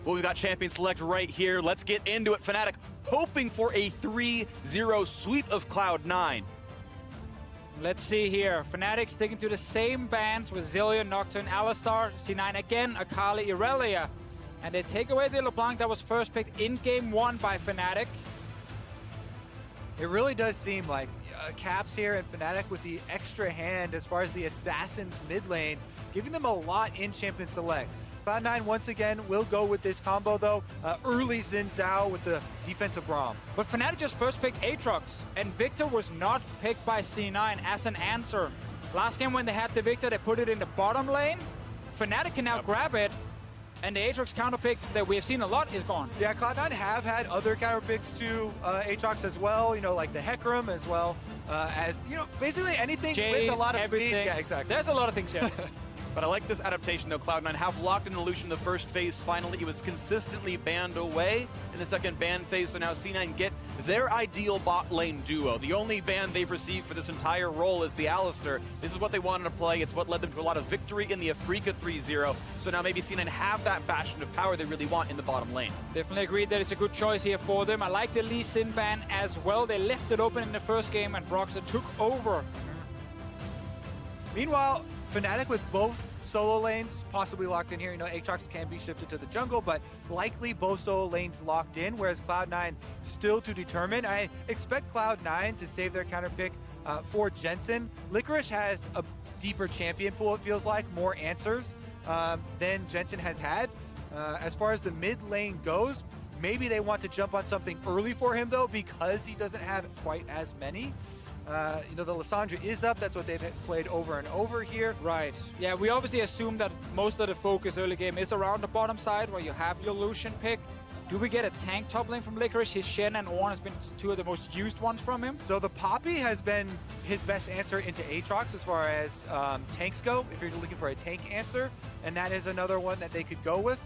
Well, we've got Champion Select right here. Let's get into it. Fnatic hoping for a 3-0 sweep of Cloud9. Let's see here. Fnatic sticking to the same bans with Zillion, Nocturne, Alistar, C9 again, Akali, Irelia. And they take away the LeBlanc that was first picked in Game 1 by Fnatic. It really does seem like Caps here and Fnatic with the extra hand as far as the Assassins mid lane, giving them a lot in Champion Select. Cloud9 once again will go with this combo though. Early Xin Zhao with the defensive Braum. But Fnatic just first picked Aatrox, and Victor was not picked by C9 as an answer. Last game when they had the Victor, they put it in the bottom lane. Fnatic can now grab it, and the Aatrox counter pick that we have seen a lot is gone. Yeah, Cloud9 have had other counter picks to Aatrox as well, you know, like the Hecarim as well, as, you know, basically anything Jace, with a lot of everything. speed. Yeah, exactly. There's a lot of things here. But I like this adaptation, though. Cloud9 have locked in Illusion the first phase. Finally, it was consistently banned away in the second ban phase, so now C9 get their ideal bot lane duo. The only ban they've received for this entire role is the Alistar. This is what they wanted to play. It's what led them to a lot of victory in the Afrika 3-0. So now maybe C9 have that bastion of power they really want in the bottom lane. Definitely agreed that it's a good choice here for them. I like the Lee Sin ban as well. They left it open in the first game, and Broxah took over. Meanwhile, Fnatic with both solo lanes possibly locked in here. You know, Aatrox can be shifted to the jungle, but likely both solo lanes locked in, whereas Cloud9 still to determine. I expect Cloud9 to save their counter pick for Jensen. Licorice has a deeper champion pool, it feels like, more answers than Jensen has had. As far as the mid lane goes, maybe they want to jump on something early for him, though, because he doesn't have quite as many. You know, the Lissandra is up. That's what they've played over and over here. Right. Yeah, we obviously assume that most of the focus early game is around the bottom side where you have your Lucian pick. Do we get a tank top lane from Licorice? His Shen and Ornn has been two of the most used ones from him. So the Poppy has been his best answer into Aatrox as far as tanks go, if you're looking for a tank answer. And that is another one that they could go with.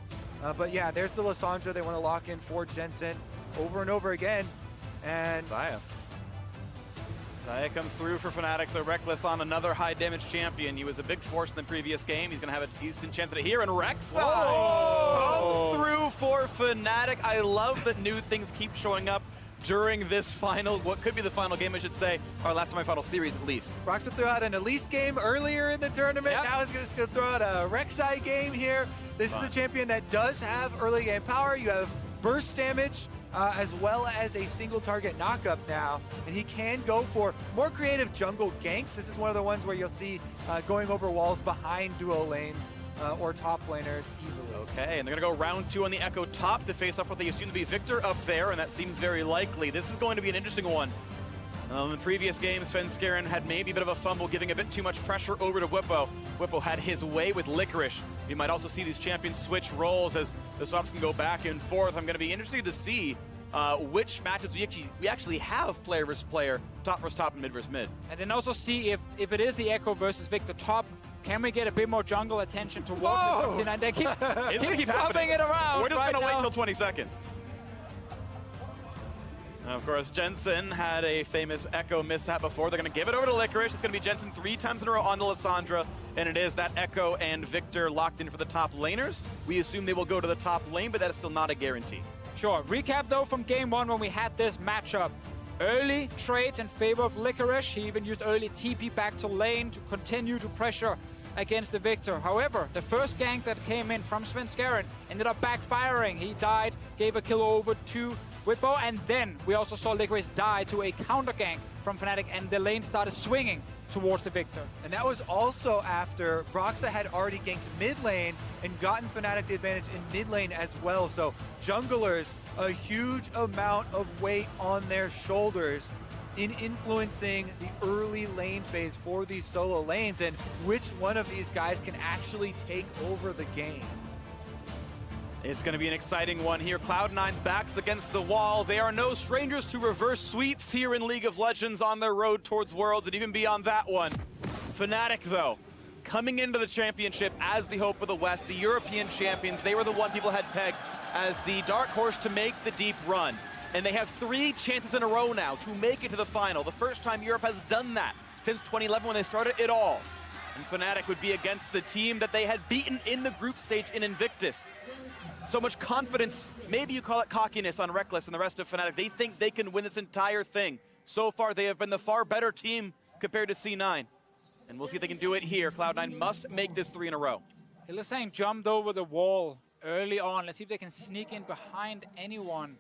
But yeah, there's the Lissandra they want to lock in for Jensen over and over again. And Zaya comes through for Fnatic, so Reckless on another high damage champion. He was a big force in the previous game. He's going to have a decent chance at it here, and Rek'Sai comes through for Fnatic. I love that new things keep showing up during this final, what could be the final game, I should say, or last semifinal series at least. Broxah threw out an Elise game earlier in the tournament. Yep. Now he's just going to throw out a Rek'Sai game here. This is a champion that does have early game power. You have burst damage, as well as a single target knockup now, and he can go for more creative jungle ganks. This is one of the ones where you'll see going over walls behind duo lanes or top laners easily. Okay, and they're gonna go round 2 on the Echo top to face off what they assume to be Victor up there, and that seems very likely. This is going to be an interesting one. In the previous games, Svenskeren had maybe a bit of a fumble, giving a bit too much pressure over to Whippo. Whippo had his way with Licorice. We might also see these champions switch roles as the swaps can go back and forth. I'm going to be interested to see which matchups we actually have player versus player, top versus top, and mid versus mid. And then also see if it is the Echo versus Victor top, can we get a bit more jungle attention towards the top? They keep swapping it around. We're just right going to wait now. until 20 seconds. Of course, Jensen had a famous Echo mishap before. They're going to give it over to Licorice. It's going to be Jensen 3 times in a row on the Lissandra, and it is that Echo and Victor locked in for the top laners. We assume they will go to the top lane, but that is still not a guarantee. Sure. Recap, though, from Game 1 when we had this matchup. Early trades in favor of Licorice. He even used early TP back to lane to continue to pressure against the Victor. However, the first gank that came in from Svenskeren ended up backfiring. He died, gave a kill over to Whippo, and then we also saw Licorice die to a counter gank from Fnatic, and the lane started swinging towards the Victor. And that was also after Broxah had already ganked mid lane and gotten Fnatic the advantage in mid lane as well. So junglers, a huge amount of weight on their shoulders in influencing the early lane phase for these solo lanes, and which one of these guys can actually take over the game. It's going to be an exciting one here. Cloud9's backs against the wall. They are no strangers to reverse sweeps here in League of Legends on their road towards Worlds, and even beyond that one. Fnatic, though, coming into the championship as the hope of the West, the European champions. They were the one people had pegged as the dark horse to make the deep run. And they have 3 chances in a row now to make it to the final. The first time Europe has done that since 2011 when they started it all. And Fnatic would be against the team that they had beaten in the group stage in Invictus. so much confidence, maybe you call it cockiness on Reckless and the rest of Fnatic. They think they can win this entire thing. So far, they have been the far better team compared to C9. And we'll see if they can do it here. Cloud9 must make this 3 in a row. Hylissang jumped over the wall early on. Let's see if they can sneak in behind anyone.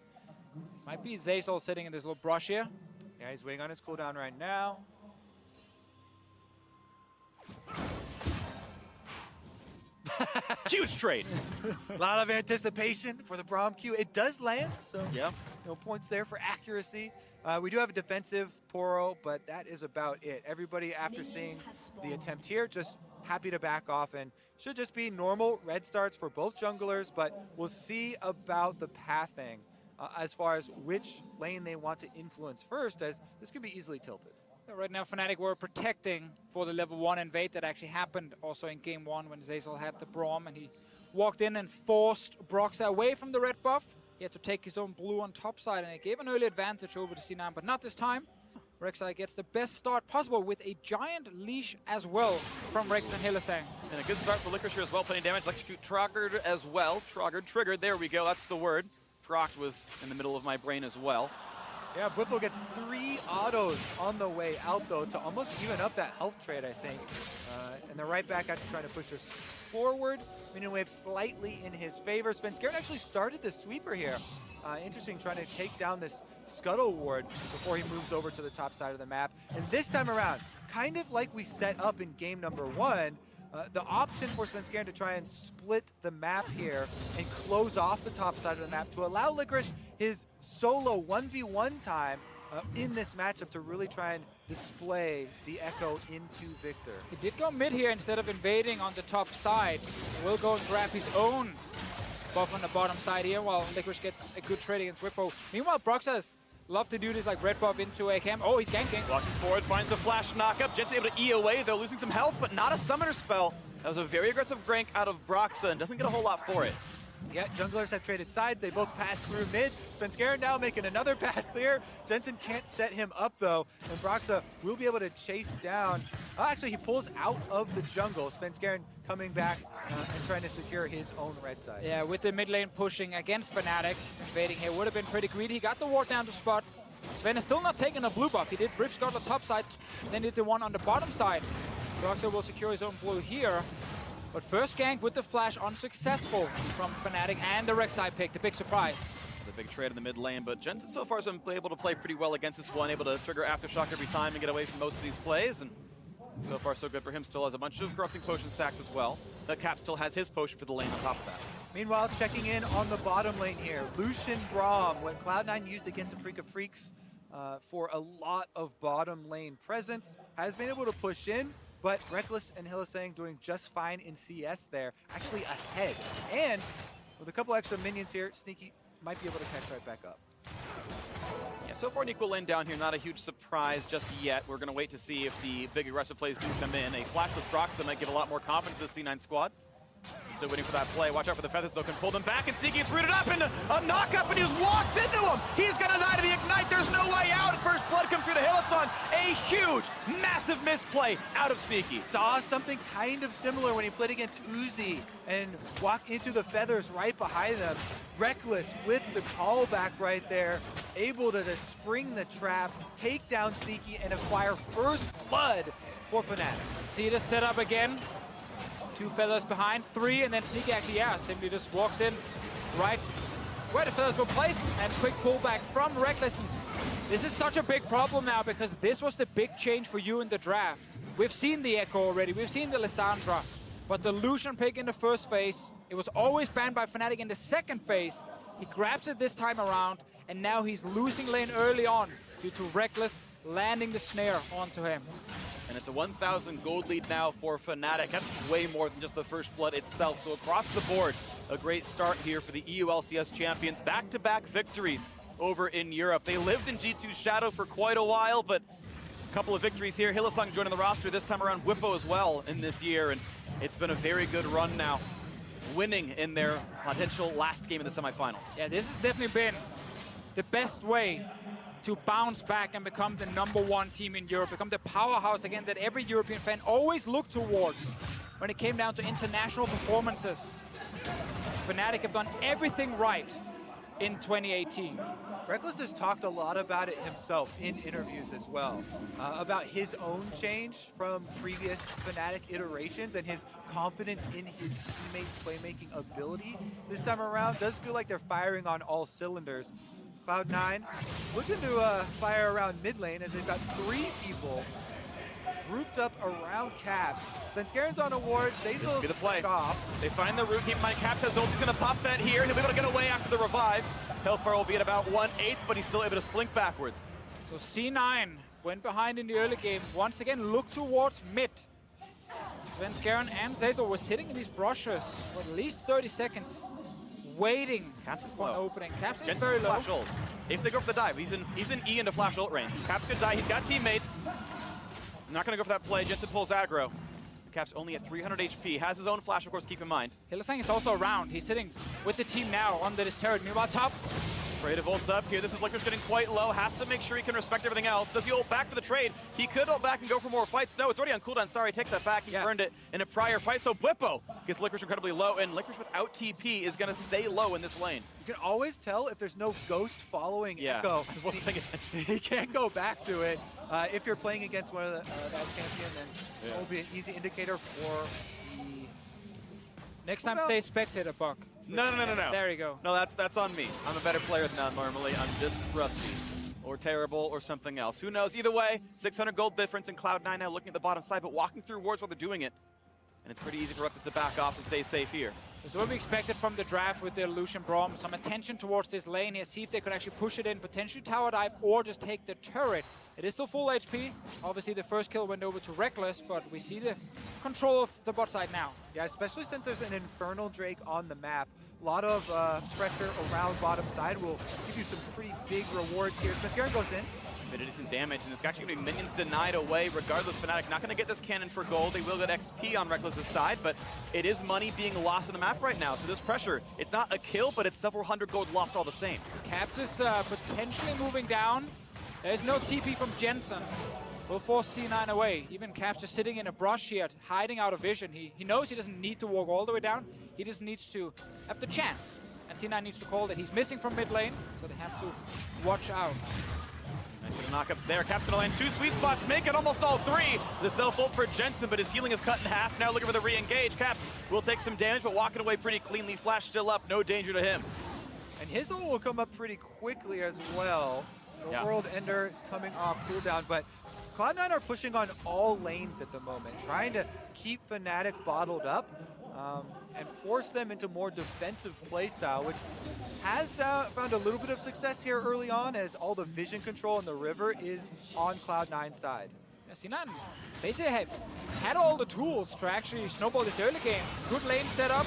Might be Zazol sitting in this little brush here. Yeah, he's waiting on his cooldown right now. Huge trade. A lot of anticipation for the Braum Q. It does land, so Yeah. no points there for accuracy. We do have a defensive Poro, but that is about it. Everybody, after seeing the attempt here, just happy to back off, and should just be normal red starts for both junglers, but we'll see about the pathing as far as which lane they want to influence first, as this could be easily tilted. Right now, Fnatic were protecting for the level 1 invade that actually happened also in game 1 when Zazol had the Braum and he walked in and forced Broxah away from the red buff. He had to take his own blue on top side, and it gave an early advantage over to C9, but not this time. Rek'Sai gets the best start possible with a giant leash as well from Rex and Hylissang. And a good start for Licorice here as well, plenty of damage. Electrocute Troggered as well. Triggered, there we go, that's the word. Proct was in the middle of my brain as well. Yeah, Whipple gets 3 autos on the way out, though, to almost even up that health trade, I think. And they're right back after trying to push this forward. Minion wave slightly in his favor. Svenskeren actually started the sweeper here. Interesting, trying to take down this Scuttle Ward before he moves over to the top side of the map. And this time around, kind of like we set up in game number 1, the option for Svenskeren to try and split the map here and close off the top side of the map to allow Licorice his solo 1v1 time in this matchup to really try and display the Echo into Victor. He did go mid here instead of invading on the top side. He will go and grab his own buff on the bottom side here while Licorice gets a good trade against Whippo. Meanwhile, Broxah's love to do this like red buff into a camp. Oh, he's ganking. Walking forward, finds the flash knockup. Jensen able to E away, though, losing some health, but not a summoner spell. That was a very aggressive gank out of Broxah and doesn't get a whole lot for it. Yeah, junglers have traded sides. They both pass through mid. Svenskeren now making another pass there. Jensen can't set him up, though, and Broxah will be able to chase down. Actually, he pulls out of the jungle. Svenskeren coming back and trying to secure his own red side. Yeah, with the mid lane pushing against Fnatic, invading here would have been pretty greedy. He got the ward down to spot. Sven is still not taking a blue buff. He did Rift Scott on the top side, then did the one on the bottom side. Broxah will secure his own blue here. But first gank with the flash unsuccessful from Fnatic, and the Rek'Sai pick, the big surprise. The big trade in the mid lane, but Jensen so far has been able to play pretty well against this one, able to trigger Aftershock every time and get away from most of these plays, and so far so good for him. Still has a bunch of corrupting potion stacks as well. That Cap still has his potion for the lane on top of that. Meanwhile, checking in on the bottom lane here, Lucian Braum, what Cloud9 used against the Freak of Freaks for a lot of bottom lane presence, has been able to push in. But Reckless and Hylissang doing just fine in CS there, actually ahead. And with a couple extra minions here, Sneaky might be able to catch right back up. Yeah, so far an equal lane down here, not a huge surprise just yet. We're going to wait to see if the big aggressive plays do come in. A flash with Broxah might give a lot more confidence to the C9 squad. Still waiting for that play. Watch out for the feathers, though. Can pull them back, and Sneaky gets rooted up, and a knock-up, and he just walks into him. He's going to die to the Ignite. There's no way out. First blood comes through the Hylissang. A huge, massive misplay out of Sneaky. Saw something kind of similar when he played against Uzi and walked into the feathers right behind them. Reckless with the callback right there, able to just spring the traps, take down Sneaky, and acquire first blood for Fnatic. See the setup again. 2 feathers behind, 3, and then Sneaky actually, yeah, simply just walks in right where the feathers were placed, and quick pullback from Reckless. And this is such a big problem now because this was the big change for you in the draft. We've seen the Echo already, we've seen the Lissandra, but the Lucian pick in the first phase, it was always banned by Fnatic in the second phase. He grabs it this time around, and now he's losing lane early on due to Reckless landing the snare onto him. And it's a 1,000 gold lead now for Fnatic. That's way more than just the first blood itself. So across the board, a great start here for the EU LCS champions. Back-to-back victories over in Europe. They lived in G2 Shadow for quite a while, but a couple of victories here. Hylissang joining the roster this time around, Whippo as well in this year, and it's been a very good run now, winning in their potential last game in the semifinals. Yeah, this has definitely been the best way to bounce back and become the #1 team in Europe, become the powerhouse again that every European fan always looked towards when it came down to international performances. Fnatic have done everything right in 2018. Reckless has talked a lot about it himself in interviews as well, about his own change from previous Fnatic iterations and his confidence in his teammates' playmaking ability this time around. Does feel like they're firing on all cylinders. Cloud9 looking to fire around mid lane as they've got 3 people grouped up around Caps. Svenskaren's on a ward. Zazel Good play. off. They find the root. Keep in mind, Caps has ult. He's going to pop that here. He'll be able to get away after the revive. Health bar will be at about 1/8, but he's still able to slink backwards. So C9 went behind in the early game. Once again, look towards mid. Svenskeren and Zazel were sitting in these brushes for at least 30 seconds, waiting Caps is for an low. opening. Caps is Jensen's very low. flash ult. If they go for the dive, he's in E into flash ult range. Caps could die. He's got teammates. Not going to go for that play. Jensen pulls aggro. Caps only at 300 HP. Has his own flash, of course, keep in mind. Hylissang is also around. He's sitting with the team now on this turret. Meanwhile, top. Trade of ults up here. This is Licorice getting quite low. Has to make sure he can respect everything else. Does he ult back for the trade? He could ult back and go for more fights. No, it's already on cooldown. Sorry, take that back. He earned it in a prior fight. So Bwipo gets Licorice incredibly low, and Licorice without TP is going to stay low in this lane. You can always tell if there's no ghost following Echo. I wasn't paying attention. He can't go back to it. If you're playing against one of that champion, then it will be an easy indicator for the... Next time, say spectator, Buck. No. There you go. No, that's on me. I'm a better player than that normally. I'm just rusty or terrible or something else. Who knows? Either way, 600 gold difference in Cloud9 now looking at the bottom side, but walking through wards while they're doing it. And it's pretty easy for Ruckus to back off and stay safe here. So what we expected from the draft with the Lucian Braum, some attention towards this lane here, see if they could actually push it in, potentially tower dive, or just take the turret. It is still full HP. Obviously the first kill went over to Reckless, but we see the control of the bot side now. Yeah, especially since there's an Infernal Drake on the map. A lot of pressure around bottom side will give you some pretty big rewards here. Svenskeren goes in. Bit of decent damage, and it's actually going to be minions denied away regardless. Fnatic not going to get this cannon for gold. They will get XP on Reckless's side, but it is money being lost on the map right now. So this pressure, it's not a kill, but it's several hundred gold lost all the same. Caps is potentially moving down. There's no TP from Jensen. Will force C9 away. Even Caps just sitting in a brush here, hiding out of vision. He knows he doesn't need to walk all the way down. He just needs to have the chance. And C9 needs to call that he's missing from mid lane, so they have to watch out. Nice bit of knockups there. Caps gonna land 2 sweet spots, make it almost all 3. The self-ult for Jensen, but his healing is cut in half. Now looking for the re-engage. Caps will take some damage, but walking away pretty cleanly. Flash still up, no danger to him. And his ult will come up pretty quickly as well. The World Ender is coming off cooldown, but Cloud9 are pushing on all lanes at the moment, trying to keep Fnatic bottled up and force them into more defensive playstyle, which has found a little bit of success here early on as all the vision control in the river is on Cloud9's side. Yeah, C9 basically had all the tools to actually snowball this early game. Good lane setup,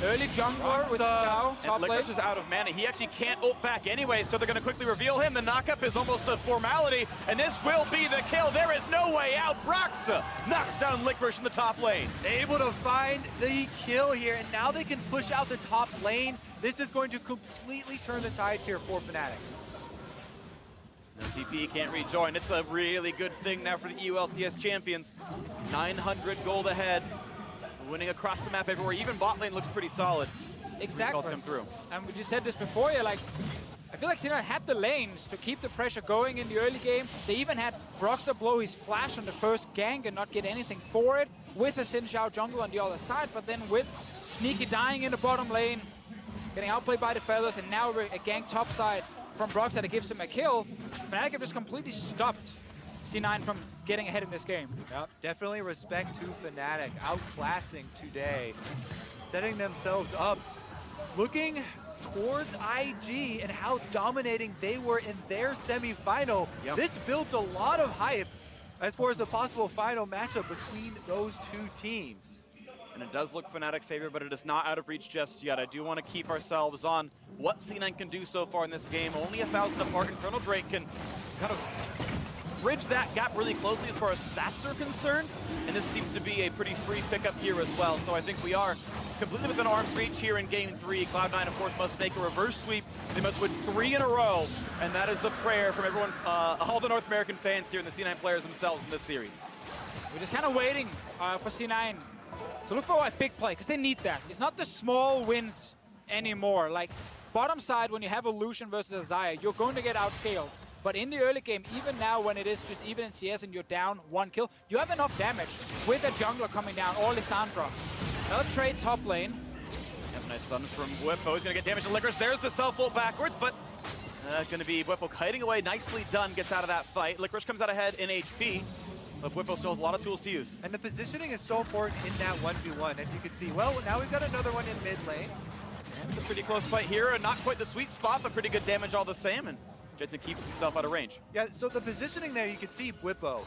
early jungler with Gao, top lane. Licorice is out of mana. He actually can't ult back anyway, so they're going to quickly reveal him. The knockup is almost a formality, and this will be the kill. There is no way out. Broxa knocks down Licorice in the top lane. Able to find the kill here, and now they can push out the top lane. This is going to completely turn the tides here for Fnatic. No TP, can't rejoin. It's a really good thing now for the EULCS champions. 900 gold ahead. Winning across the map everywhere. Even bot lane looks pretty solid. Exactly. Come through. And we just said this before, I feel like C9 had the lanes to keep the pressure going in the early game. They even had Broxa blow his flash on the first gank and not get anything for it, with a Xin Zhao jungle on the other side, but then with Sneaky dying in the bottom lane, getting outplayed by the fellas, and now a gank top side from Broxa that gives him a kill. Fnatic have just completely stopped C9 from getting ahead in this game. Yep, definitely respect to Fnatic, outclassing today, setting themselves up, looking towards IG and how dominating they were in their semifinal. Yep. This builds a lot of hype as far as the possible final matchup between those two teams. And it does look Fnatic favor, but it is not out of reach just yet. I do want to keep ourselves on what C9 can do so far in this game. Only 1,000 apart. Infernal Drake can kind of bridge that gap really closely as far as stats are concerned. And this seems to be a pretty free pickup here as well. So I think we are completely within arm's reach here in Game 3. Cloud9, of course, must make a reverse sweep. They must win 3 in a row. And that is the prayer from everyone, all the North American fans here and the C9 players themselves in this series. We're just kind of waiting for C9 to look for a big play, because they need that. It's not the small wins anymore. Like, bottom side, when you have a Lucian versus a Xayah, you're going to get outscaled. But in the early game, even now when it is just even in CS and you're down 1 kill, you have enough damage with a jungler coming down or Lissandra. Another trade top lane. Yep, nice stun from Whippo. He's going to get damage to Licorice. There's the self-ult backwards, but going to be Whippo kiting away. Nicely done. Gets out of that fight. Licorice comes out ahead in HP, but Whippo still has a lot of tools to use. And the positioning is so important in that 1v1, as you can see. Well, now we've got another one in mid lane. It's a pretty close fight here, and not quite the sweet spot, but pretty good damage all the same. And Jensen keeps himself out of range. Yeah, so the positioning there, you can see Whippo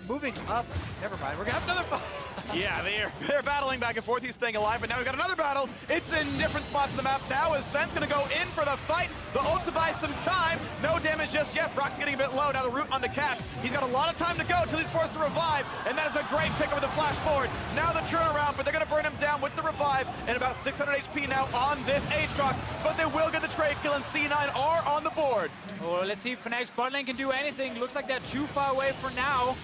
moving up. Never mind, we're gonna have another fight. Yeah, they're battling back and forth. He's staying alive, but now we've got another battle. It's in different spots of the map now as Sven's gonna go in for the fight. The ult to buy some time. No damage just yet. Brock's getting a bit low. Now the root on the catch. He's got a lot of time to go until he's forced to revive, and that is a great pick up with the flash forward. Now the turnaround, but they're gonna burn him down with the revive, and about 600 HP now on this Aatrox, but they will get the trade kill, and C9 are on the board. Oh, let's see if Fnatic's bot lane can do anything. Looks like they're too far away for now.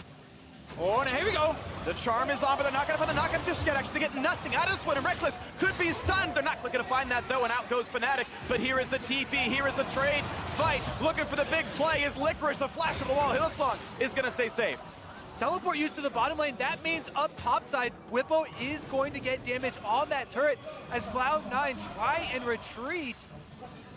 Oh, and here we go. The charm is on, but they're not going to find the knockup just yet. Actually, they get nothing out of this one, and Reckless could be stunned. They're not going to find that, though, and out goes Fnatic. But here is the TP. Here is the trade fight. Looking for the big play is Licorice. The flash of the wall. Hillsong is going to stay safe. Teleport used to the bottom lane. That means up top side, Whippo is going to get damage on that turret as Cloud9 try and retreat.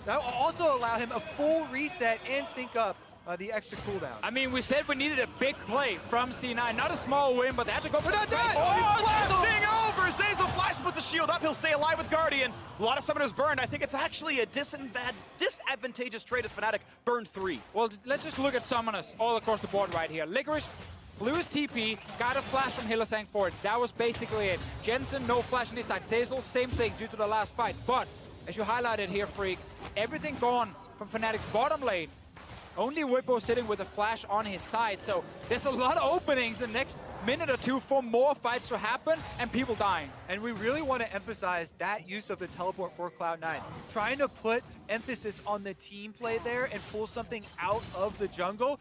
That will also allow him a full reset and sync up the extra cooldown. I mean, we said we needed a big play from C9. Not a small win, but they had to go for that. Oh, he's blasting over! Zazel flash puts the shield up. He'll stay alive with Guardian. A lot of summoners burned. I think it's actually a disadvantageous trade as Fnatic burned 3. Well, let's just look at summoners all across the board right here. Licorice blew his TP, got a flash from Hylissang for it. That was basically it. Jensen, no flash on his side. Zazel, same thing due to the last fight. But, as you highlighted here, Freak, everything gone from Fnatic's bottom lane. Only Whippo sitting with a flash on his side, so there's a lot of openings the next minute or two for more fights to happen and people dying. And we really want to emphasize that use of the teleport for Cloud9. Trying to put emphasis on the team play there and pull something out of the jungle.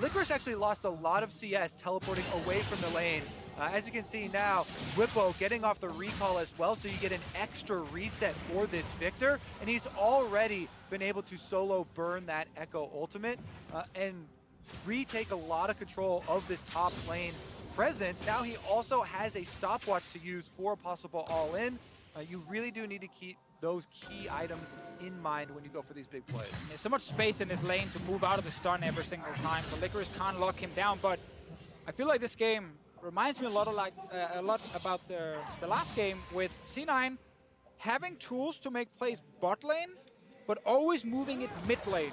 Licorice actually lost a lot of CS teleporting away from the lane. As you can see now, Whippo getting off the recall as well, so you get an extra reset for this Victor, and he's already been able to solo burn that Echo ultimate and retake a lot of control of this top lane presence. Now he also has a stopwatch to use for a possible all-in. You really do need to keep those key items in mind when you go for these big plays. There's so much space in this lane to move out of the stun every single time, so Licorice can't lock him down, but I feel like this game reminds me a lot about the last game with C9 having tools to make plays bot lane, but always moving it mid lane,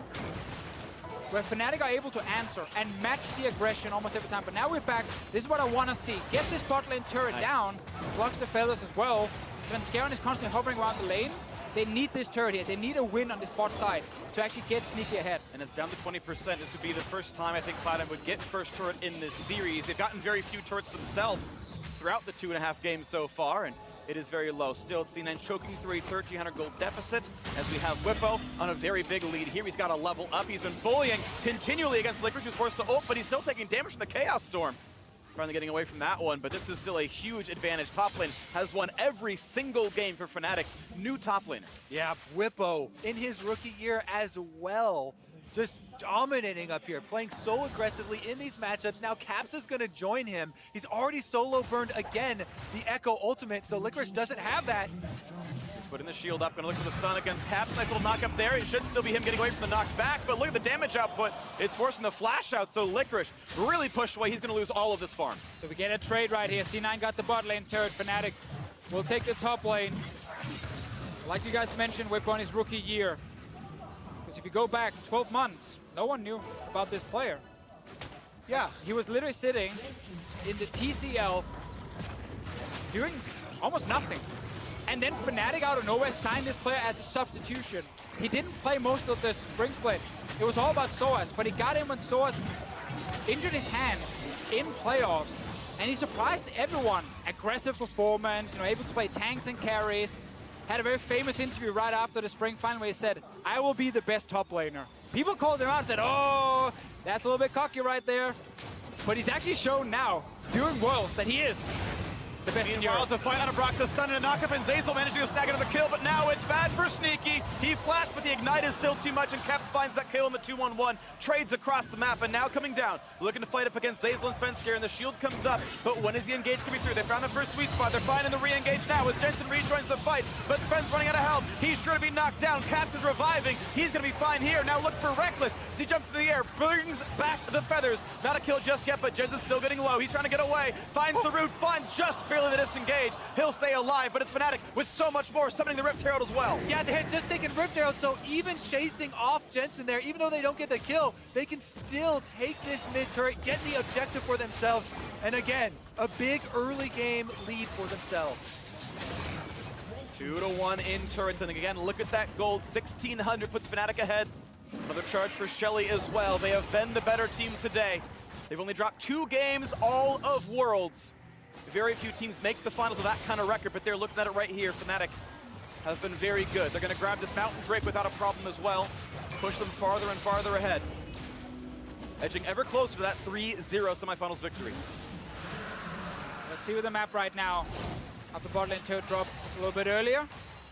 where Fnatic are able to answer and match the aggression almost every time. But now we're back. This is what I want to see. Get this bot lane turret down, blocks the feathers as well. Svenskeren is constantly hovering around the lane. They need this turret here. They need a win on this bot side to actually get sneaky ahead. And it's down to 20%. This would be the first time I think Cloud9 would get first turret in this series. They've gotten very few turrets themselves throughout the 2.5 games so far, and it is very low. Still, C9 choking through a 1,300 gold deficit as we have Whippo on a very big lead here. He's got to level up. He's been bullying continually against Licorice, who's forced to ult, but he's still taking damage from the Chaos Storm. Finally getting away from that one, but this is still a huge advantage. Top lane has won every single game for Fnatic's new top laner. Yeah, Whippo in his rookie year as well. Just dominating up here, playing so aggressively in these matchups. Now Caps is going to join him. He's already solo burned again the Echo ultimate, so Licorice doesn't have that. He's putting the shield up, going to look for the stun against Caps. Nice little knock up there. It should still be him getting away from the knockback, but look at the damage output. It's forcing the flash out, so Licorice really pushed away. He's going to lose all of this farm. So we get a trade right here. C9 got the bot lane turret. Fnatic will take the top lane. Like you guys mentioned, Whippo on his rookie year. If you go back 12 months, no one knew about this player. Yeah, he was literally sitting in the TCL doing almost nothing. And then Fnatic out of nowhere signed this player as a substitution. He didn't play most of the spring split. It was all about Soaz, but he got in when Soaz injured his hand in playoffs. And he surprised everyone. Aggressive performance, able to play tanks and carries. Had a very famous interview right after the spring final where he said, I will be the best top laner. People called him out and said, oh, that's a little bit cocky right there. But he's actually shown now, during Worlds, that he is. The best in Meanwhile, Europe. it's a fight on a Brox, a stun and a knockup, and Zeyzal managing to snag another kill, but now it's bad for Sneaky. He flashed, but the Ignite is still too much, and Caps finds that kill in the 2-1-1, trades across the map, and now coming down, looking to fight up against Zeyzal and Svenskar, and the shield comes up, but when is the engage coming through? They found the first sweet spot, they're finding the re-engage now as Jensen rejoins the fight, but Sven's running out of health. He's sure to be knocked down. Caps is reviving. He's going to be fine here. Now look for Reckless. He jumps in the air, brings back the feathers. Not a kill just yet, but Jensen's still getting low. He's trying to get away, finds the root, finds just barely the disengage. He'll stay alive, but it's Fnatic with so much more, summoning the Rift Herald as well. Yeah, they had just taken Rift Herald, so even chasing off Jensen there, even though they don't get the kill, they can still take this mid turret, get the objective for themselves, and again, a big early game lead for themselves. 2-1 in turrets, and again, look at that gold. 1,600 puts Fnatic ahead. Another charge for Shelly as well. They have been the better team today. They've only dropped 2 games all of Worlds. Very few teams make the finals with that kind of record, but they're looking at it right here. Fnatic has been very good. They're going to grab this Mountain Drake without a problem as well. Push them farther and farther ahead. Edging ever closer to that 3-0 semifinals victory. Let's see with the map right now. After bot lane turret drop a little bit earlier.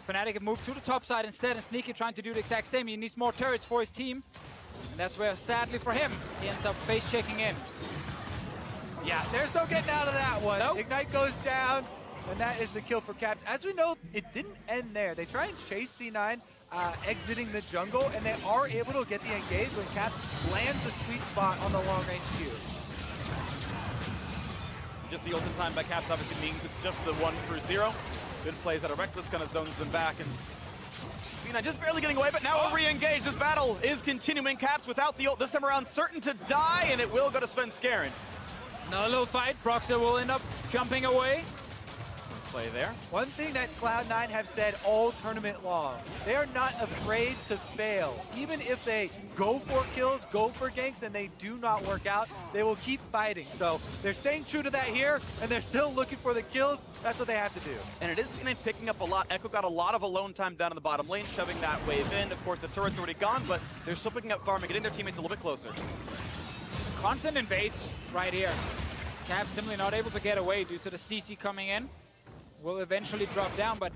Fnatic have moved to the top side instead, and Sneaky trying to do the exact same. He needs more turrets for his team. And that's where, sadly for him, he ends up face checking in. Yeah, there's no getting out of that one. Nope. Ignite goes down, and that is the kill for Caps. As we know, it didn't end there. They try and chase C9, exiting the jungle, and they are able to get the engage when Caps lands the sweet spot on the long-range Q. Just the ultimate time by Caps obviously means it's just the 1-0. Good plays out of Reckless, kind of zones them back, and C9 just barely getting away, but now a re-engage. This battle is continuing. Caps without the ult, this time around certain to die, and it will go to Svenskar. Another little fight. Broxer will end up jumping away. Nice play there. One thing that Cloud9 have said all tournament long, they are not afraid to fail. Even if they go for kills, go for ganks, and they do not work out, they will keep fighting. So they're staying true to that here, and they're still looking for the kills. That's what they have to do. And it is C9 picking up a lot. Echo got a lot of alone time down in the bottom lane, shoving that wave in. Of course, the turret's already gone, but they're still picking up farm and getting their teammates a little bit closer. Constant invades right here. Caps simply not able to get away due to the CC coming in. Will eventually drop down, but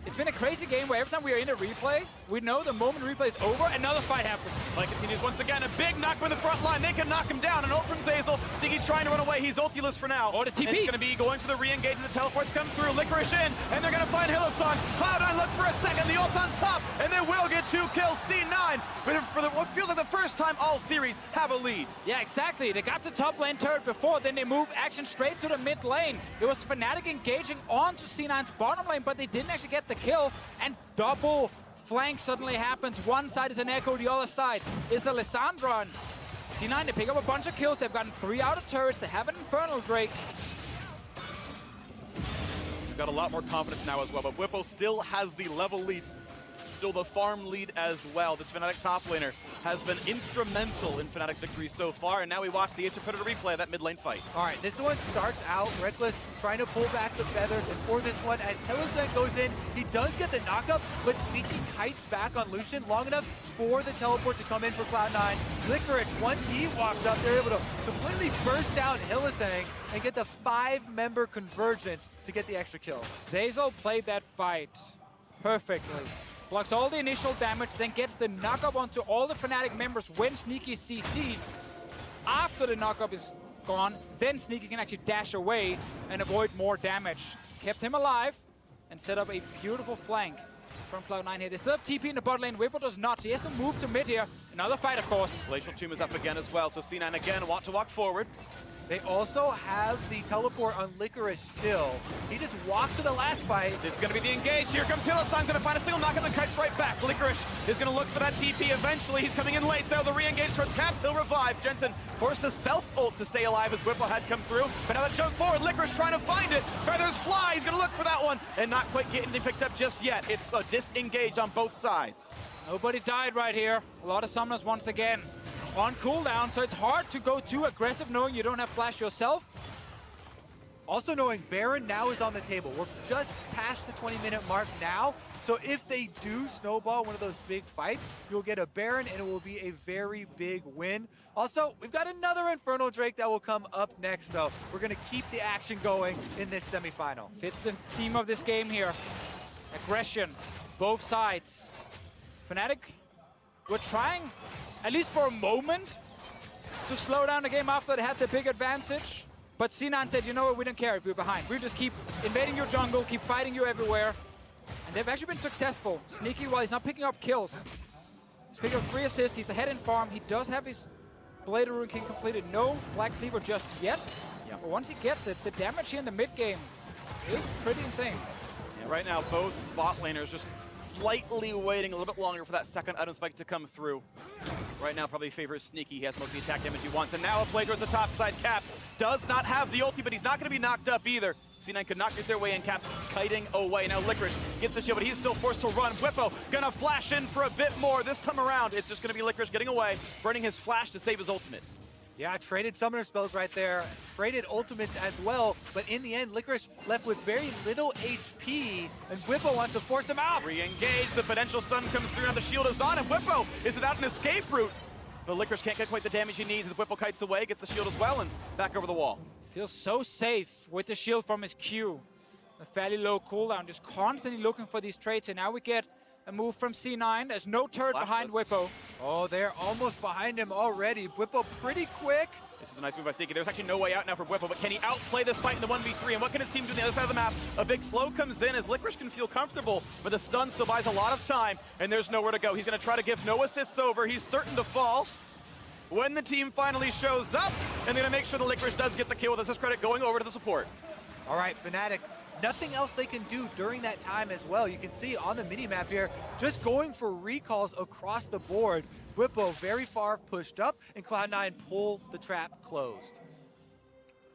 it's been a crazy game where every time we are in a replay, we know the moment replay is over, another fight happens. Play continues once again. A big knock from the front line. They can knock him down. An ult from Zeyzal. Ziggy trying to run away. He's ultiless for now. Or the TP. And he's going to be going for the re-engage as the teleports come through. Licorice in, and they're going to find Hillsong. Cloud9 look for a second. The ult's on top, and they will get 2 kills. C9, for what feels like the first time all series, have a lead. Yeah, exactly. They got the top lane turret before, then they moved action straight to the mid lane. It was Fnatic engaging onto C9's bottom lane, but they didn't actually get the kill, and double flank suddenly happens. One side is an Echo, the other side is a Lissandra. And C9, they pick up a bunch of kills. They've gotten 3 out of turrets. They have an Infernal Drake. We've got a lot more confidence now as well, but Whippo still has the level lead. Still the farm lead as well. This Fnatic top laner has been instrumental in Fnatic's victory so far, and now we watch the Ace of Predator replay of that mid lane fight. All right, this one starts out Reckless trying to pull back the feathers, and for this one, as Hillsong goes in, he does get the knockup, but Sneaky kites back on Lucian long enough for the teleport to come in for Cloud9. Licorice, once he walks up, they're able to completely burst down Hillsong and get the 5-member convergence to get the extra kills. Zeyzal played that fight perfectly. Blocks all the initial damage, then gets the knockup onto all the Fnatic members when Sneaky is CC'd. After the knockup is gone, then Sneaky can actually dash away and avoid more damage. Kept him alive and set up a beautiful flank from Cloud9 here. They still have TP in the bot lane. Whippo does not. He has to move to mid here. Another fight, of course. Glacial Tomb is up again as well, so C9 again want to walk forward. They also have the teleport on Licorice still. He just walked to the last fight. This is going to be the engage. Here comes Hillsong's going to find a single knock and then kites right back. Licorice is going to look for that TP eventually. He's coming in late though. The re-engage towards Caps. He'll revive. Jensen forced to self-ult to stay alive as Whippo had come through. But now that jump forward, Licorice trying to find it. Feathers fly. He's going to look for that one and not quite getting it picked up just yet. It's a disengage on both sides. Nobody died right here. A lot of summoners once again on cooldown, so it's hard to go too aggressive knowing you don't have flash yourself. Also knowing Baron now is on the table. We're just past the 20-minute mark now. So if they do snowball one of those big fights, you'll get a Baron and it will be a very big win. Also, we've got another Infernal Drake that will come up next, so we're going to keep the action going in this semifinal. Fits the theme of this game here. Aggression, both sides. Fnatic, we're trying, at least for a moment, to slow down the game after they had the big advantage. But C9 said, you know what, we don't care if we're behind. We'll just keep invading your jungle, keep fighting you everywhere. And they've actually been successful. Sneaky, while he's not picking up kills. He's picking up 3 assists, he's ahead in farm. He does have his Blade of Ruin King completed. No Black Cleaver just yet. Yeah. But once he gets it, the damage here in the mid game is pretty insane. Yeah, right now, both bot laners just slightly waiting a little bit longer for that second item spike to come through. Right now, probably favors Sneaky. He has most of the attack damage he wants. And now a play towards the top side. Caps does not have the ulti, but he's not going to be knocked up either. C9 could not get their way in. Caps kiting away. Now Licorice gets the shield, but he's still forced to run. Whippo gonna flash in for a bit more. This time around, it's just gonna be Licorice getting away, burning his flash to save his ultimate. Yeah, traded summoner spells right there, traded ultimates as well, but in the end, Licorice left with very little HP, and Whippo wants to force him out. Re-engage, the potential stun comes through, now the shield is on, and Whippo is without an escape route. But Licorice can't get quite the damage he needs, and Whippo kites away, gets the shield as well, and back over the wall. Feels so safe with the shield from his Q. A fairly low cooldown, just constantly looking for these traits, and now we get a move from C9. There's no turret behind Whippo. Oh, they're almost behind him already. Whippo pretty quick. This is a nice move by Sneaky. There's actually no way out now for Whippo, but can he outplay this fight in the 1v3? And what can his team do on the other side of the map? A big slow comes in as Licorice can feel comfortable, but the stun still buys a lot of time, and there's nowhere to go. He's going to try to give no assists over. He's certain to fall. When the team finally shows up, and they're going to make sure the Licorice does get the kill with assist credit going over to the support. All right, Fnatic, nothing else they can do during that time as well. You can see on the mini-map here, just going for recalls across the board. Whippo very far pushed up, and Cloud9 pull the trap closed.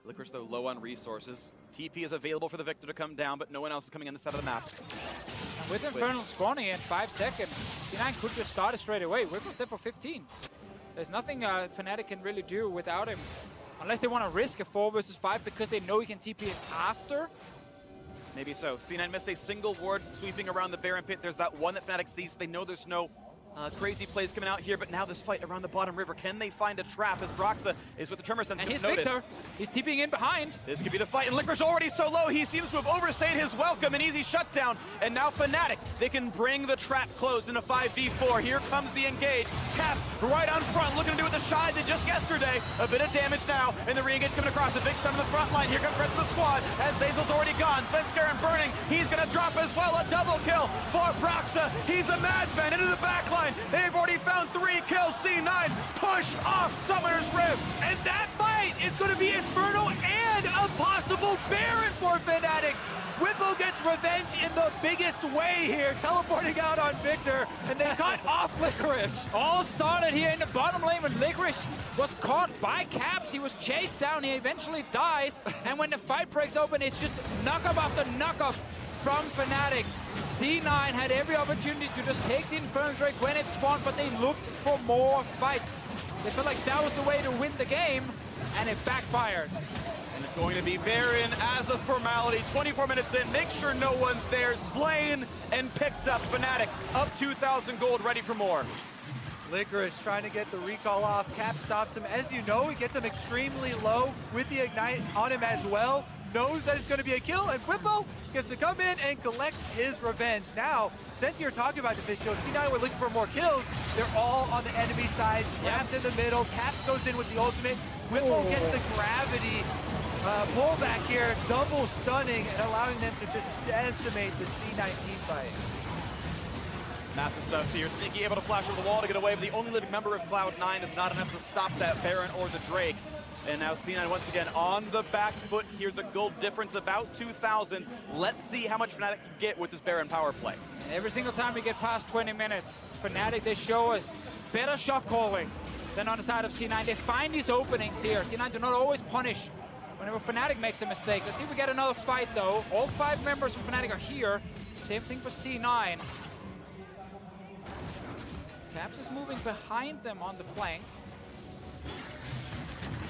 Licorice, though, low on resources. TP is available for the Victor to come down, but no one else is coming on this side of the map. And with Infernal spawning in 5 seconds, C9 could just start it straight away. Whippo's there for 15. There's nothing Fnatic can really do without him. Unless they want to risk a 4 versus 5 because they know he can TP it after. Maybe so. C9 missed a single ward sweeping around the Baron pit. There's that one that Fnatic sees. They know there's no crazy plays coming out here, but now this fight around the bottom river. Can they find a trap as Broxa is with the Tremor Sense? And he's Victor. He's TPing in behind. This could be the fight, and Licorice already so low. He seems to have overstayed his welcome. An easy shutdown, and now Fnatic, they can bring the trap closed in a 5v4. Here comes the engage. Caps right on front, looking to do what the Shy did just yesterday. A bit of damage now, and the re-engage coming across. A big stun on the front line. Here comes the rest of the squad, as Zazel's already gone. Svenskeren burning. He's gonna drop as well. A double kill for Broxa. He's a madman into the back line. They've already found 3 kills. C9 push off Summoner's Rift. And that fight is going to be Infernal and a possible Baron for Fnatic. Whippo gets revenge in the biggest way here, teleporting out on Victor, and they cut off Licorice. All started here in the bottom lane when Licorice was caught by Caps. He was chased down, he eventually dies, and when the fight breaks open, it's just knock-up after knock-up from Fnatic. C9 had every opportunity to just take the Infernal Drake when it spawned, but they looked for more fights. They felt like that was the way to win the game, and it backfired. And it's going to be Baron as a formality. 24 minutes in, make sure no one's there. Slain and picked up. Fnatic up 2,000 gold, ready for more. Licorice trying to get the recall off. Cap stops him. As you know, he gets him extremely low with the Ignite on him as well. Knows that it's going to be a kill, and Whippo gets to come in and collect his revenge. Now, since you're talking about the fish show, C9 were looking for more kills. They're all on the enemy side, trapped in the middle. Caps goes in with the ultimate. Whippo gets the gravity pullback here, double stunning and allowing them to just decimate the C9 team fight. Massive stuff here. Sneaky able to flash over the wall to get away, but the only living member of Cloud9 is not enough to stop that Baron or the Drake. And now C9 once again on the back foot here. The gold difference about 2,000. Let's see how much Fnatic can get with this Baron power play. And every single time we get past 20 minutes, Fnatic, they show us better shot calling than on the side of C9. They find these openings here. C9 do not always punish whenever Fnatic makes a mistake. Let's see if we get another fight though. All 5 members from Fnatic are here. Same thing for C9. Caps is moving behind them on the flank.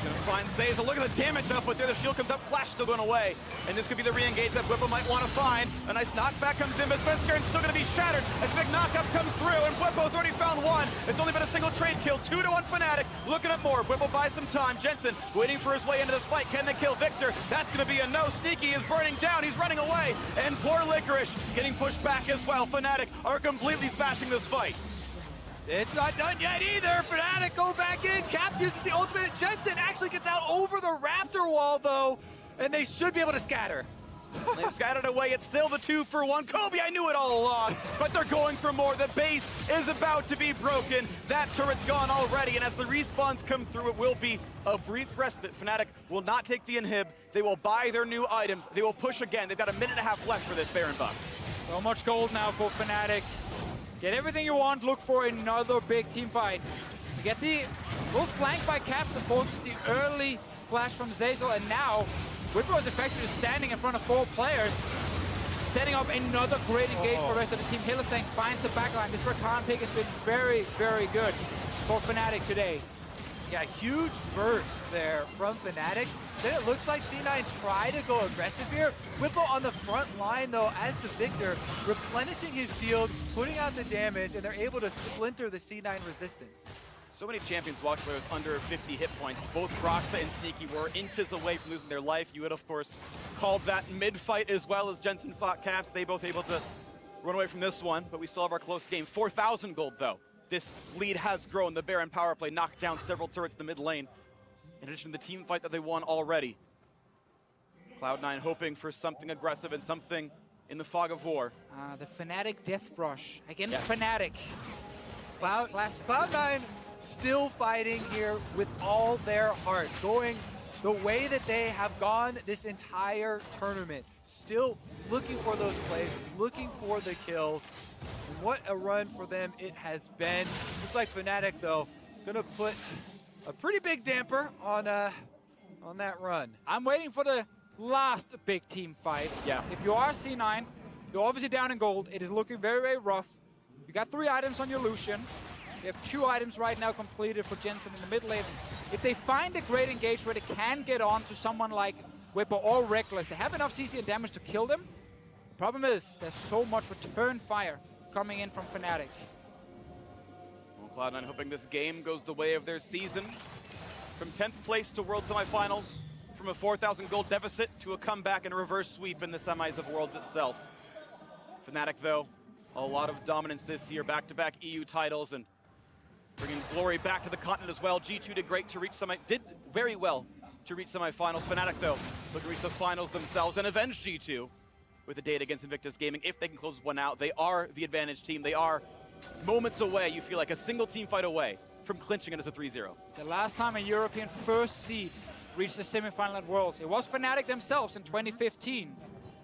Gonna find Zazel. Look at the damage output there. The shield comes up, flash still going away. And this could be the re-engage that Whipple might want to find. A nice knockback comes in, but Svenskaren's still gonna be shattered as big knockup comes through, and Whipple's already found one. It's only been a single trade kill, 2-1 Fnatic. Looking at more. Whipple buys some time. Jensen waiting for his way into this fight. Can they kill Victor? That's gonna be a no. Sneaky is burning down. He's running away. And poor Licorice getting pushed back as well. Fnatic are completely smashing this fight. It's not done yet either. Fnatic go back in. Caps uses the ultimate. Jensen actually gets out over the Raptor wall, though, and they should be able to scatter. They've scattered away. It's still the 2-for-1. Kobe, I knew it all along, but they're going for more. The base is about to be broken. That turret's gone already, and as the respawns come through, it will be a brief respite. Fnatic will not take the inhib. They will buy their new items. They will push again. They've got a minute and a half left for this Baron buff. So much gold now for Fnatic. Get everything you want, look for another big team fight. You get the little flank by Caps to force the early flash from Zazel, and now Whipple is effectively standing in front of 4 players, setting up another great engage for the rest of the team. Hylissang finds the backline. This Rakan pick has been very, very good for Fnatic today. Yeah, huge burst there from Fnatic. Then it looks like C9 try to go aggressive here. Whipple on the front line, though, as the victor, replenishing his shield, putting out the damage, and they're able to splinter the C9 resistance. So many champions walked away with under 50 hit points. Both Broxa and Sneaky were inches away from losing their life. You had, of course, called that mid-fight as well as Jensen fought Caps. They both able to run away from this one, but we still have our close game. 4,000 gold, though. This lead has grown. The Baron power play knocked down several turrets in the mid lane, in addition to the team fight that they won already. Cloud9 hoping for something aggressive and something in the fog of war. The Fnatic Death Brush against Fnatic. Cloud9 still fighting here with all their heart, going the way that they have gone this entire tournament. Still looking for those plays, looking for the kills. What a run for them it has been. Looks like Fnatic, though, gonna put a pretty big damper on that run. I'm waiting for the last big team fight. Yeah. If you are C9, you're obviously down in gold. It is looking very, very rough. You got 3 items on your Lucian. You have 2 items right now completed for Jensen in the mid lane. If they find a great engage where they can get on to someone like Whipple or Reckless, they have enough CC and damage to kill them. The problem is there's so much return fire coming in from Fnatic. Well, Cloud9 hoping this game goes the way of their season. From 10th place to World Semifinals, from a 4,000 gold deficit to a comeback and a reverse sweep in the semis of Worlds itself. Fnatic, though, a lot of dominance this year, back-to-back EU titles and bringing glory back to the continent as well. G2 did great to reach did very well to reach semifinals. Fnatic, though, look to reach the finals themselves and avenge G2 with a date against Invictus Gaming. If they can close one out, they are the advantage team. They are moments away, you feel like a single team fight away from clinching it as a 3-0. The last time a European first seed reached the semifinal at Worlds, it was Fnatic themselves in 2015.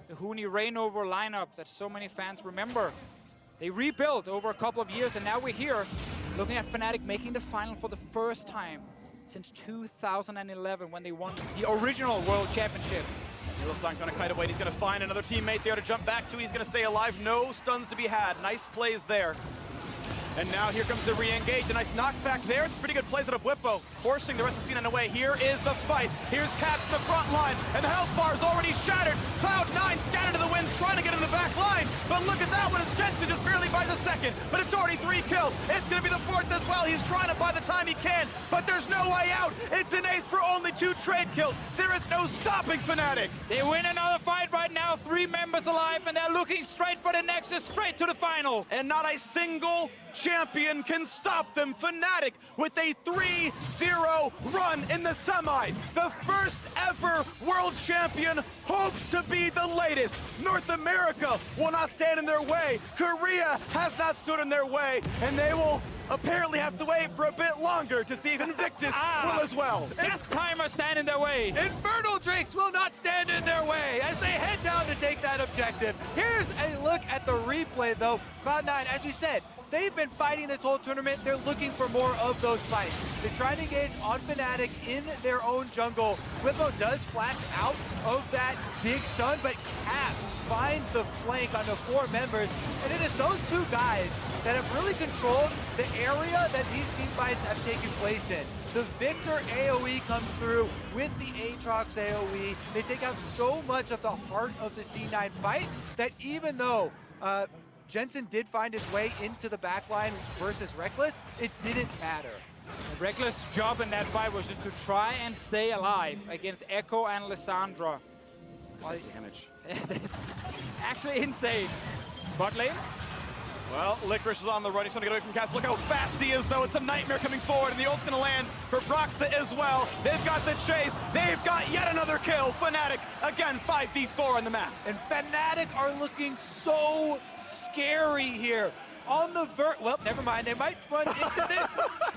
The Huni Reignover lineup that so many fans remember. They rebuilt over a couple of years, and now we're here looking at Fnatic making the final for the first time since 2011 when they won the original World Championship. Hylissang gonna kite away, and he's gonna find another teammate there to jump back to. He's gonna stay alive, no stuns to be had. Nice plays there. And now here comes the re-engage. A nice knockback there. It's pretty good plays out of Whippo, forcing the rest of C9 away. Here is the fight. Here's Caps the front line, and the health bar is already shattered. Cloud9 scattered to the winds, trying to get in the back line. But look at that one, as Jensen just barely buys a second. But it's already 3 kills. It's gonna be the 4th as well. He's trying to buy the time he can, but there's no way out. It's an ace for only 2 trade kills. There is no stopping Fnatic. They win another fight right now, 3 members alive, and they're looking straight for the Nexus, straight to the final. And not a single champion can stop them. Fnatic with a 3-0 run in the semis. The first ever world champion hopes to be the latest. North America will not stand in their way. Korea has not stood in their way, and they will apparently have to wait for a bit longer to see if Invictus will as well. Death timers stand in their way. Infernal Drakes will not stand in their way as they head down to take that objective. Here's a look at the replay, though. Cloud9, as we said, they've been fighting this whole tournament. They're looking for more of those fights. They're trying to engage on Fnatic in their own jungle. Whippo does flash out of that big stun, but Caps finds the flank on the 4 members, and it is those 2 guys that have really controlled the area that these team fights have taken place in. The Victor AoE comes through with the Aatrox AoE. They take out so much of the heart of the C9 fight that even though Jensen did find his way into the backline versus Reckless, it didn't matter. Reckless' job in that fight was just to try and stay alive against Echo and Lissandra. Damage. It's actually insane. Bot lane? Well, Licorice is on the run. He's trying to get away from Caps. Look how fast he is, though. It's a nightmare coming forward, and the ult's going to land for Broxa as well. They've got the chase. They've got yet another kill. Fnatic, again, 5v4 on the map. And Fnatic are looking so scary here. On the well, never mind. They might run into this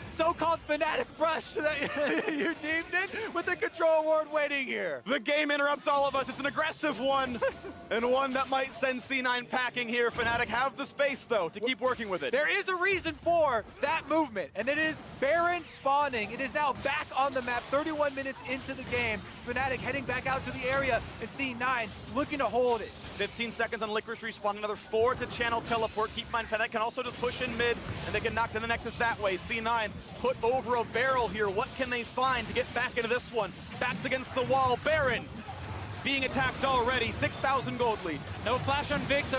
so-called Fnatic rush that you deemed it, with the control award waiting here. The game interrupts all of us. It's an aggressive one, and one that might send C9 packing here. Fnatic have the space, though, to keep working with it. There is a reason for that movement, and it is Baron spawning. It is now back on the map, 31 minutes into the game. Fnatic heading back out to the area, and C9 looking to hold it. 15 seconds on Licorice respawn, another 4 to channel teleport. Keep in mind, Fnatic can also just push in mid, and they can knock to the Nexus that way. C9 put over a barrel here. What can they find to get back into this one? Backs against the wall. Baron being attacked already. 6,000 gold lead. No flash on Victor.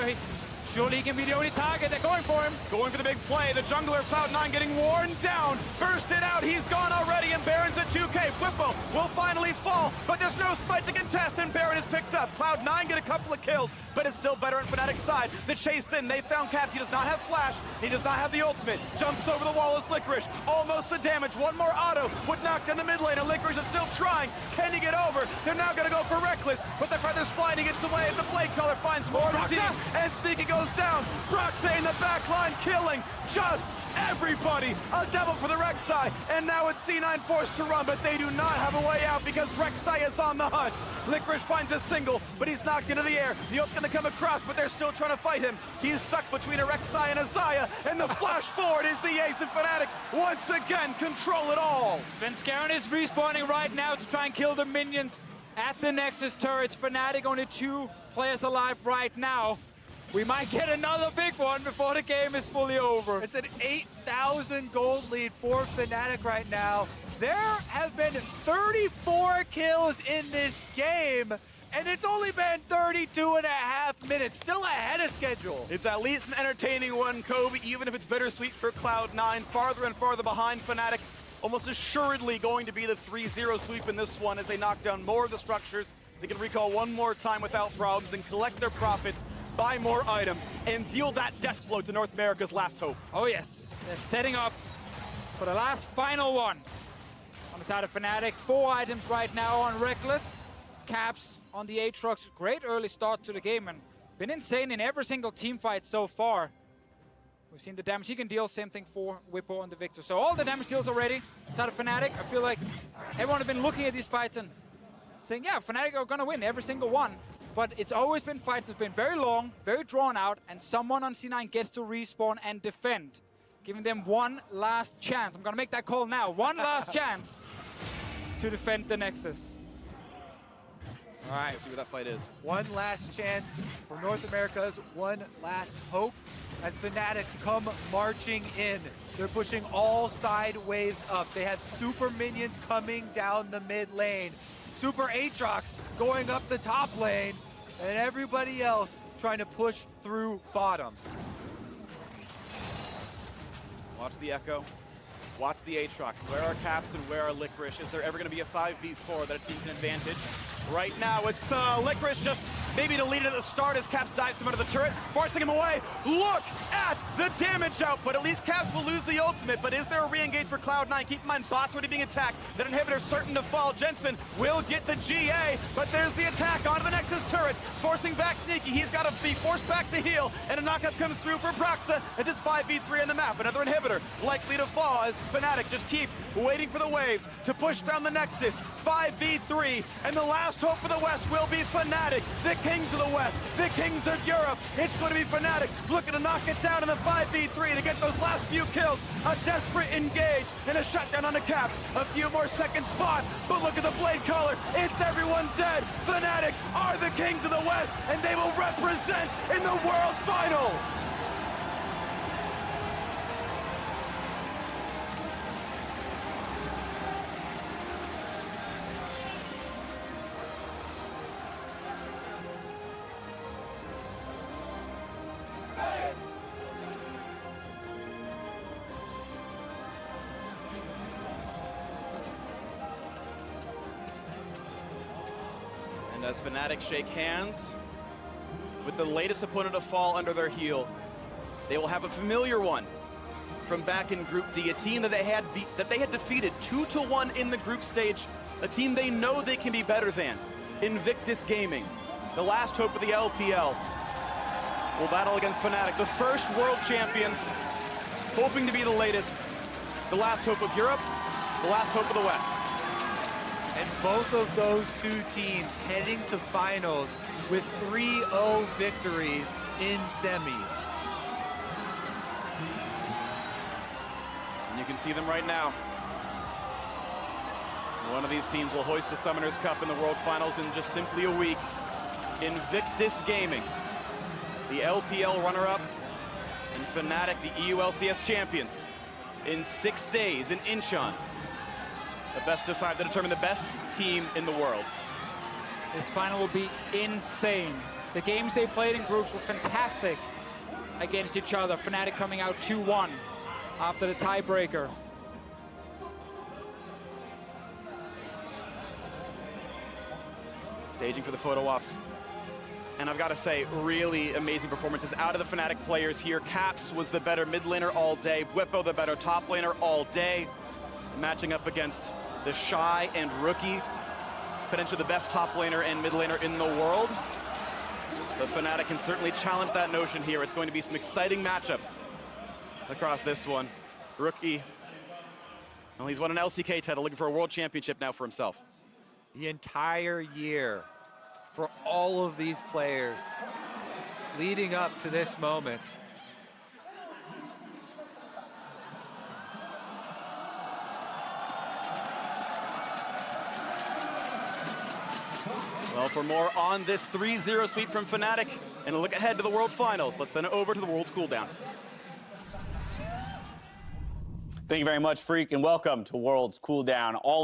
Surely he can be the only target. They're going for him. Going for the big play. The jungler Cloud9 getting worn down. Bursted out. He's gone already, and Baron's at 2K. Whippo will finally fall, but there's no smite to contest, and Baron is picked up. Cloud9 get a couple of kills, but it's still better on Fnatic's side. The chase in. They found Caps. He does not have flash. He does not have the ultimate. Jumps over the wall as Licorice. Almost the damage. One more auto would knock down the mid lane, and Licorice is still trying. Can he get over? They're now going to go for Reckless, but the feather's flying. He gets away. The Blade Caller finds more of the team, and Sneaky goes down. Broxa in the back line, killing just everybody. A double for the Rek'Sai, and now it's C9 forced to run, but they do not have a way out because Rek'Sai is on the hunt. Licorice finds a single, but he's knocked into the air. The ult's gonna come across, but they're still trying to fight him. He's stuck between a Rek'Sai and a Xayah, and the flash forward is the ace, and Fnatic once again control it all. Svenskeren is respawning right now to try and kill the minions at the Nexus turrets. Fnatic only 2 players alive right now. We might get another big one before the game is fully over. It's an 8,000 gold lead for Fnatic right now. There have been 34 kills in this game, and it's only been 32.5 minutes, still ahead of schedule. It's at least an entertaining one, Kobe, even if it's bittersweet for Cloud9. Farther and farther behind Fnatic, almost assuredly going to be the 3-0 sweep in this one as they knock down more of the structures. They can recall one more time without problems and collect their profits, buy more items, and deal that death blow to North America's last hope. Oh yes, they're setting up for the last final one. On the side of Fnatic, 4 items right now on Reckless. Caps on the Aatrox. Great early start to the game and been insane in every single team fight so far. We've seen the damage he can deal, same thing for Whippo and the Victor. So all the damage deals already. Side of Fnatic, I feel like everyone has been looking at these fights and saying, yeah, Fnatic are gonna win every single one. But it's always been fights that's been very long, very drawn out, and someone on C9 gets to respawn and defend, giving them one last chance. I'm gonna make that call now. One last chance to defend the Nexus. All right, let's see what that fight is. One last chance for North America's one last hope as Fnatic come marching in. They're pushing all side waves up. They have super minions coming down the mid lane. Super Aatrox going up the top lane, and everybody else trying to push through bottom. Watch the Echo. Watch the Aatrox. Where are Caps and where are Licorice? Is there ever going to be a 5v4 that a team can advantage? Right now, it's Licorice just maybe to lead it at the start as Caps dives him under the turret, forcing him away. Look at the damage output. At least Caps will lose the ultimate, but is there a re-engage for Cloud9? Keep in mind, bots already being attacked. That inhibitor certain to fall. Jensen will get the GA, but there's the attack onto the Nexus turrets, forcing back Sneaky. He's got to be forced back to heal, and a knockup comes through for Broxa as it's 5v3 on the map. Another inhibitor likely to fall as Fnatic just keep waiting for the waves to push down the Nexus. 5v3, and the last hope for the West will be Fnatic. The kings of the West, the kings of Europe. It's going to be Fnatic looking to knock it down in the 5v3 to get those last few kills. A desperate engage and a shutdown on the Caps. A few more seconds fought, but look at the blade color. It's everyone dead. Fnatic are the kings of the West, and they will represent in the World Final. And as Fnatic shake hands with the latest opponent to fall under their heel, they will have a familiar one from back in Group D, a team that they had defeated 2-1 in the group stage, a team they know they can be better than, Invictus Gaming, the last hope of the LPL, will battle against Fnatic, the first world champions, hoping to be the latest, the last hope of Europe, the last hope of the West. And both of those two teams heading to finals with 3-0 victories in semis. And you can see them right now. One of these teams will hoist the Summoners Cup in the World Finals in just simply a week. Invictus Gaming, the LPL runner-up, and Fnatic, the EULCS champions, in 6 days in Incheon. A best of 5 to determine the best team in the world. This final will be insane. The games they played in groups were fantastic against each other. Fnatic coming out 2-1 after the tiebreaker. Staging for the photo ops. And I've got to say, really amazing performances out of the Fnatic players here. Caps was the better mid laner all day. Bwipo the better top laner all day. Matching up against the Shy and Rookie, potentially the best top laner and mid laner in the world. The Fnatic can certainly challenge that notion here. It's going to be some exciting matchups across this one. Rookie, well, he's won an LCK title, looking for a world championship now for himself. The entire year for all of these players leading up to this moment. Well, for more on this 3-0 sweep from Fnatic and a look ahead to the World Finals, let's send it over to the World's Cooldown. Thank you very much, Freak, and welcome to World's Cooldown. All